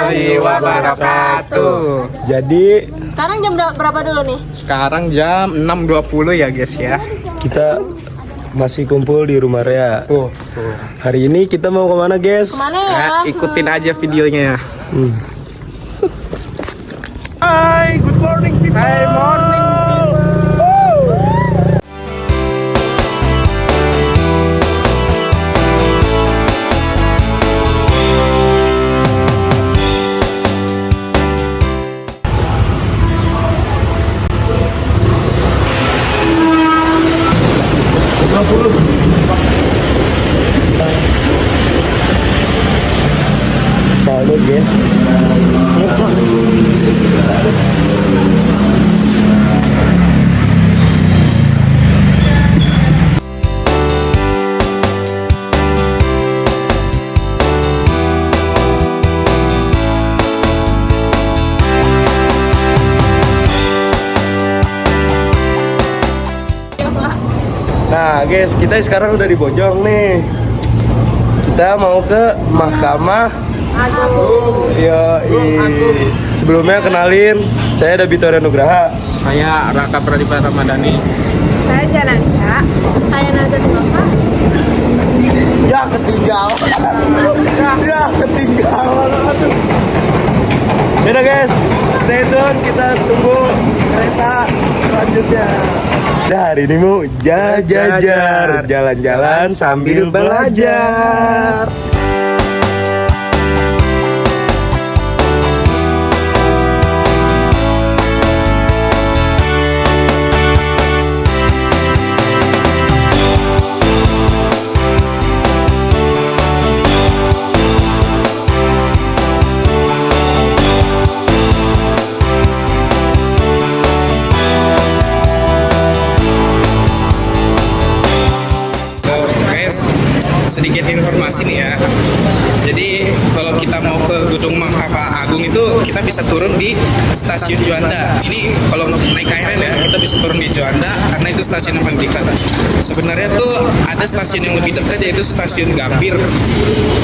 warahmatullahi wabarakatuh. Jadi Sekarang jam berapa dulu nih? sekarang jam 6.20 ya guys ya. kita masih kumpul di rumah Rea. Tuh. Hari ini kita mau kemana guys? Kemana ya? Nah, ikutin aja videonya. Hai, good morning people. Hai, morning. Saldo guys. Nah guys, kita sekarang udah di Bojong nih. Kita mau ke Mahkamah Aduh. Sebelumnya kenalin, saya Dabito Nugraha. Saya Raka Pradipa Ramadhani. Saya Jananda. Saya Nazar Bapak. Ya ketinggalan. Ya ketinggalan. Yaudah guys, stay tune, kita tunggu kereta selanjutnya. Nah, hari ini mau jajar, jalan-jalan sambil belajar. Guys, sedikit informasi nih ya. Jadi kalau kita mau ke gedung Mahkamah Agung itu kita bisa turun di stasiun Juanda. Ini kalau naik KRL ya kita bisa turun di Juanda karena itu stasiun yang paling dekat. Sebenarnya tuh ada stasiun yang lebih dekat yaitu stasiun Gambir.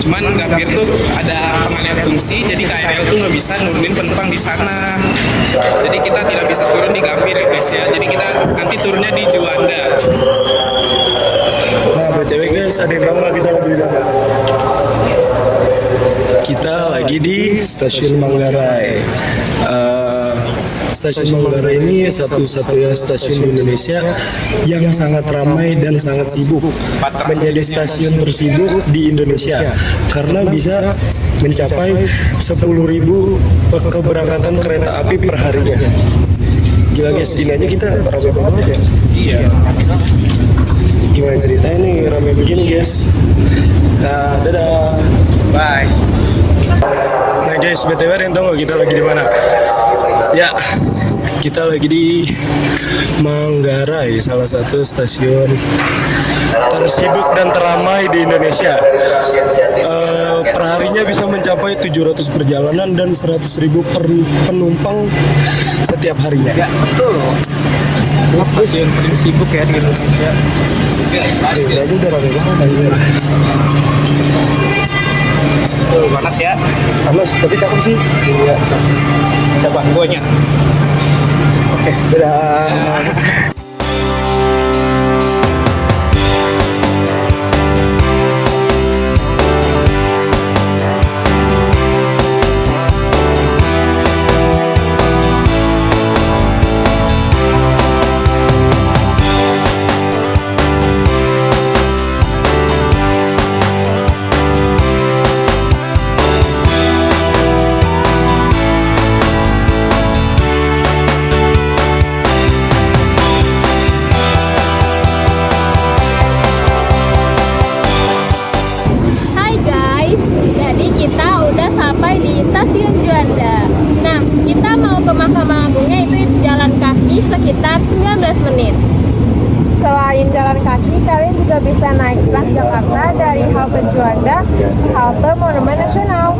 Cuman Gambir tuh ada pengalihan fungsi, jadi KRL tuh nggak bisa nurunin penumpang di sana. Jadi kita tidak bisa turun di Gambir ya guys ya. Jadi kita nanti turunnya di Juanda. Nah, BTW guys, ada yang tahu nggak kita lagi di mana? Kita lagi di Stasiun Manggarai. Stasiun Manggarai ini satu-satunya stasiun di Indonesia yang sangat ramai dan sangat sibuk. Menjadi stasiun tersibuk di Indonesia karena bisa mencapai 10.000 keberangkatan kereta api per harinya. Gila guys, ini aja kita ramai banget ya. Iya. Gimana ceritanya nih ramai begini guys. Nah, dadah. Bye. Nah guys, BTW ada yang tahu nggak kita lagi di mana? Ya, kita lagi di Manggarai, salah satu stasiun tersibuk dan teramai di Indonesia. Perharinya bisa mencapai 700 perjalanan dan 100.000 penumpang setiap harinya. Ya, betul. Stasiun paling sibuk ya di Indonesia. Jadi udah ramai banget. Panas ya? Panas, tapi cakep sih. Iya. Siapa? Guanya. Oke, dadah. Hai guys, jadi kita udah sampai di stasiun Juanda. Nah, kita mau ke Mahkamah Agungnya itu jalan kaki sekitar 19 menit. Selain jalan kaki, kalian juga bisa naik Transjakarta dari halte Juanda ke halte Monumen Nasional.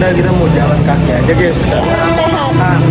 Juanda kita mau jalan kaki aja guys. Sehat.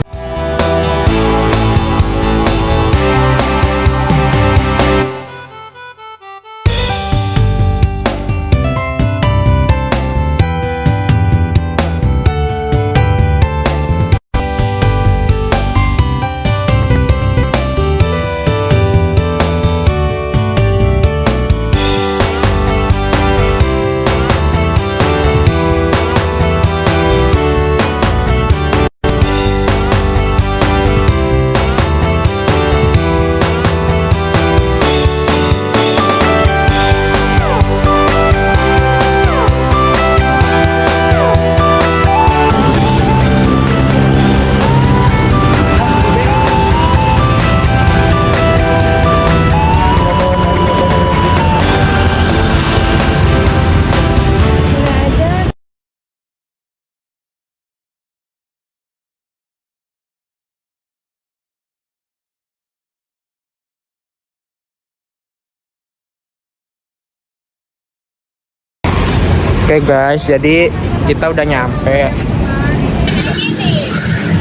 Oke guys, jadi kita udah nyampe.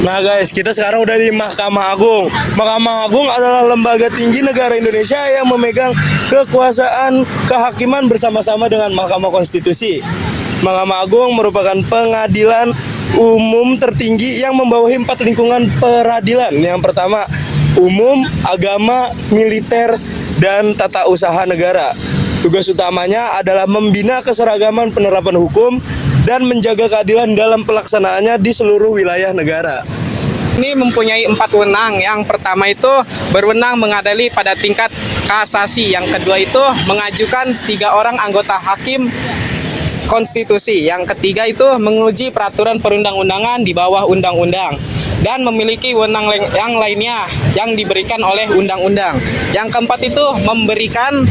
Nah guys, kita sekarang udah di Mahkamah Agung. Mahkamah Agung adalah lembaga tinggi negara Indonesia yang memegang kekuasaan kehakiman bersama-sama dengan Mahkamah Konstitusi. Mahkamah Agung merupakan pengadilan umum tertinggi yang membawahi 4 lingkungan peradilan. Yang pertama, umum, agama, militer, dan tata usaha negara. Tugas utamanya adalah membina keseragaman penerapan hukum dan menjaga keadilan dalam pelaksanaannya di seluruh wilayah negara. Ini mempunyai 4 wewenang. Yang pertama itu berwenang mengadili pada tingkat kasasi. Yang kedua itu mengajukan 3 orang anggota hakim konstitusi. Yang ketiga itu menguji peraturan perundang-undangan di bawah undang-undang dan memiliki wewenang yang lainnya yang diberikan oleh undang-undang. Yang keempat itu memberikan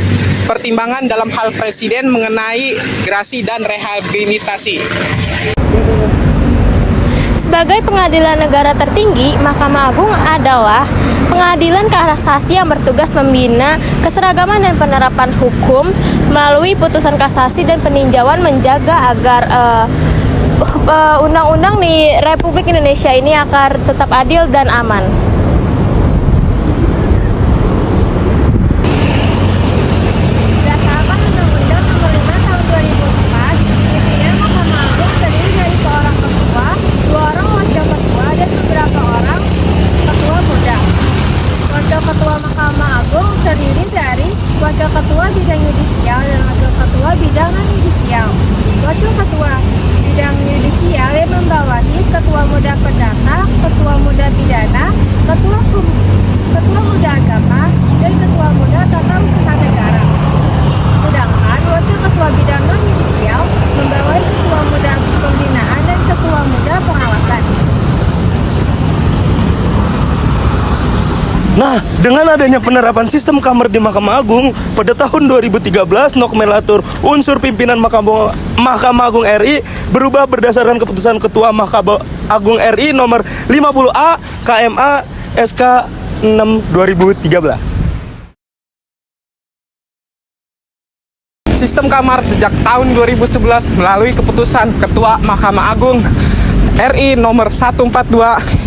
pertimbangan dalam hal presiden mengenai gerasi dan rehabilitasi. Sebagai pengadilan negara tertinggi, Mahkamah Agung adalah pengadilan kasasi yang bertugas membina keseragaman dan penerapan hukum melalui putusan kasasi dan peninjauan, menjaga agar undang-undang di Republik Indonesia ini agar tetap adil dan aman. Berdasarkan Undang-Undang Nomor 5 Tahun 2004, pimpinan Mahkamah Agung terdiri dari seorang ketua, 2 orang wakil ketua, dan beberapa orang ketua muda. Wakil ketua Mahkamah Agung terdiri dari wakil ketua bidang yudisial dan wakil ketua bidang non-yudisial. Wakil ketua bidang yudisial yang membawahi ketua muda perdata, ketua muda pidana, ketua muda agama, dan ketua muda tata usaha negara. Sedangkan wakil ketua bidang non-yudisial membawahi ketua muda pembinaan dan ketua muda pengawasan. Nah, dengan adanya penerapan sistem kamar di Mahkamah Agung pada tahun 2013, nomenklatur unsur pimpinan Mahkamah Agung RI berubah berdasarkan keputusan Ketua Mahkamah Agung RI nomor 50A KMA SK 6 2013. Sistem kamar sejak tahun 2011 melalui keputusan Ketua Mahkamah Agung RI nomor 142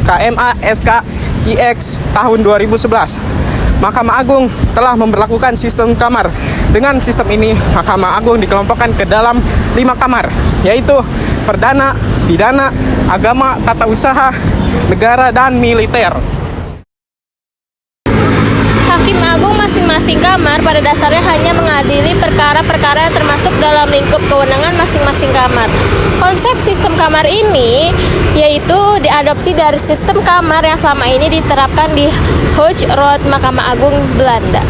KMA SK IX tahun 2011. Mahkamah Agung telah memberlakukan sistem kamar. Dengan sistem ini, Mahkamah Agung dikelompokkan ke dalam 5 kamar, yaitu perdana, pidana, agama, tata usaha, negara, dan militer. Hakim Agung masing-masing kamar pada dasarnya hanya mengadili perkara-perkara yang termasuk dalam lingkup kewenangan masing-masing kamar. Konsep sistem kamar ini yaitu diadopsi dari sistem kamar yang selama ini diterapkan di Hoge Road, Mahkamah Agung Belanda.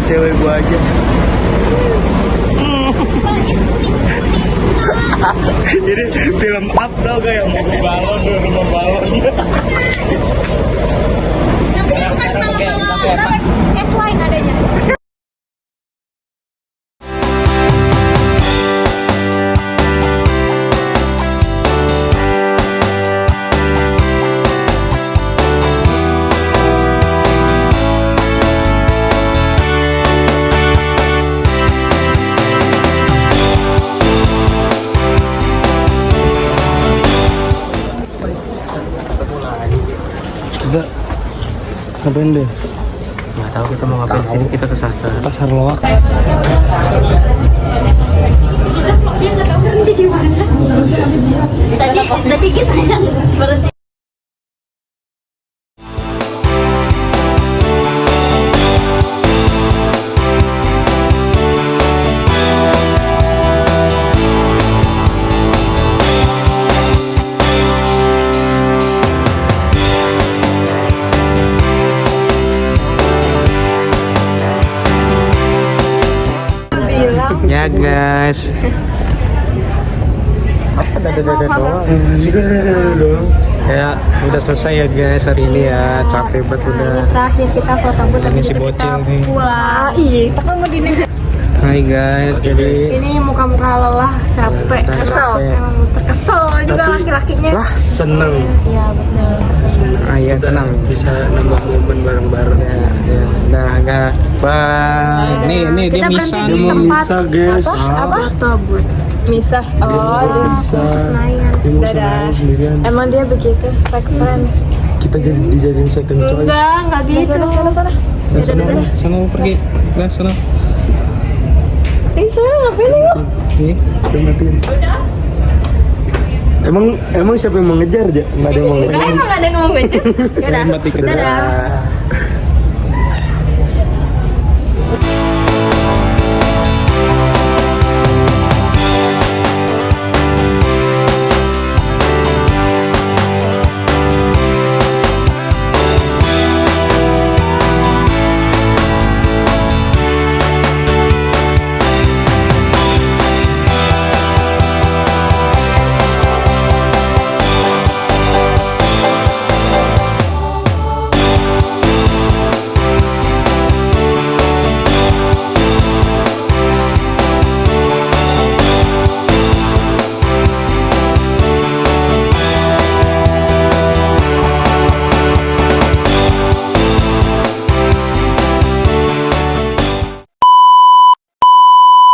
cewek gua aja. Jadi film up tau gak yang mau balon, rumah balon. Es lain adanya. Kita ngapain deh? Nggak tahu kita mau ngapain di sini, kita kesasar. Pasar Loak. Tadi kita yang berhenti. Ya guys. Ya udah selesai ya guys hari ini ya, capek banget udah. Terakhir kita foto Ini si bocil nih. pulang. Iya, kita mau di Hai guys, jadi ini muka-muka lelah, capek, Udah kesel. capek. Emang terkesel juga Tapi- laki-lakinya. Lah seneng. Iya benar. iya senang. Bisa nambah momen bareng-bareng. Ya, udah. Wah, ini dia Kita Misa. berhenti di mau tempat misa, guys. Apa? Tobut. Misa. Oh, dia Bisa. mau ke Senayan. Dia mau Dadah. Senayan sendirian. Emang dia begitu, fake friends. Kita jadi dijadiin second choice. Enggak gitu. Sana. Sana lu pergi. Udah sana. Sana ngapain lu? Nih. Udah matiin. Emang siapa yang mau ngejar aja? Nggak ada yang mau ngejar. Emang nggak ada yang ngomong gitu? Dadah. Mati kerja. Dadah.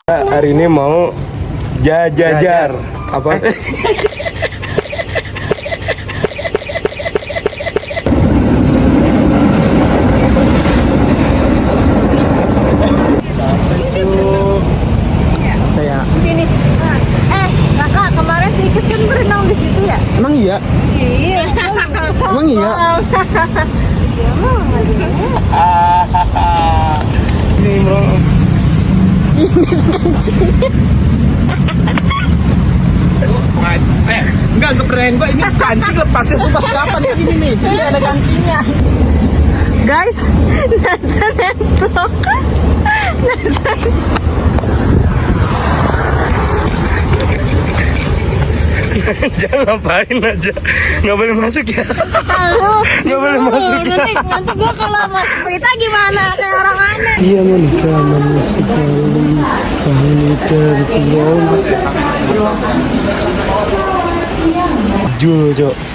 Hari ini mau jajar. Apa? Kayak Sini. Kakak, kemarin si Ikis kan berenang di situ ya? emang iya? Iya. Emang iya? Ini bro. Enggak keperain gua, ini kancing lepasnya tuh pas kapan ini nih? Ini ada kancingnya. Guys, Nasa nentok. Jangan ngapain aja. Nggak boleh masuk ya. Nggak boleh masuk ya. Nanti gua kalau masuk berita gimana? Kayak orang aneh. Iya menikah manusia kali. Wanita itu Jul, Cok.